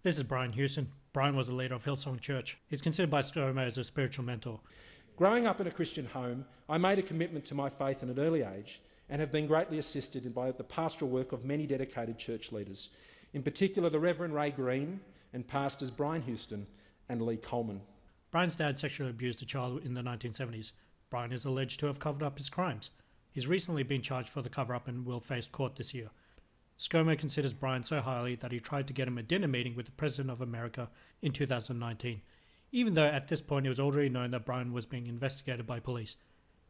This is Brian Houston. Brian was the leader of Hillsong Church. He's considered by ScoMo as a spiritual mentor. Growing up in a Christian home, I made a commitment to my faith at an early age and have been greatly assisted by the pastoral work of many dedicated church leaders, in particular the Reverend Ray Green and pastors Brian Houston and Lee Coleman. Brian's dad sexually abused a child in the 1970s. Brian is alleged to have covered up his crimes. He's recently been charged for the cover-up and will face court this year. ScoMo considers Brian so highly that he tried to get him a dinner meeting with the President of America in 2019, even though at this point it was already known that Brian was being investigated by police.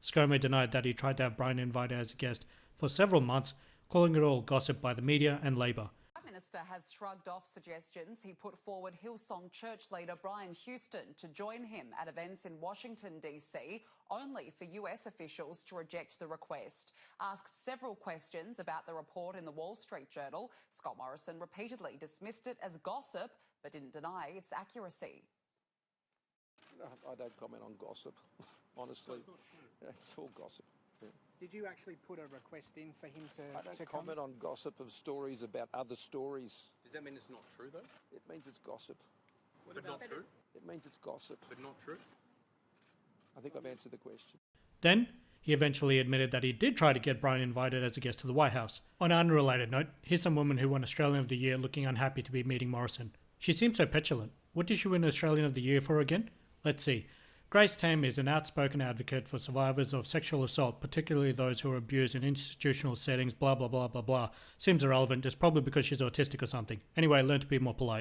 ScoMo denied that he tried to have Brian invited as a guest for several months, calling it all gossip by the media and Labor. The Prime Minister has shrugged off suggestions he put forward Hillsong Church leader Brian Houston to join him at events in Washington, D.C., only for US officials to reject the request. Asked several questions about the report in the Wall Street Journal, Scott Morrison repeatedly dismissed it as gossip but didn't deny its accuracy. I don't comment on gossip, honestly. That's not true. It's all gossip. Yeah. Did you actually put a request in for him I to don't come? comment on gossip of stories about other stories. Does that mean it's not true, though? It means it's gossip. But not true? It means it's gossip. But not true? I think I've answered the question. Then, he eventually admitted that he did try to get Brian invited as a guest to the White House. On an unrelated note, here's some woman who won Australian of the Year looking unhappy to be meeting Morrison. She seems so petulant. What did she win Australian of the Year for again? Let's see. Grace Tame is an outspoken advocate for survivors of sexual assault, particularly those who are abused in institutional settings, blah blah blah blah blah. Seems irrelevant, it's probably because she's autistic or something. Anyway, learn to be more polite.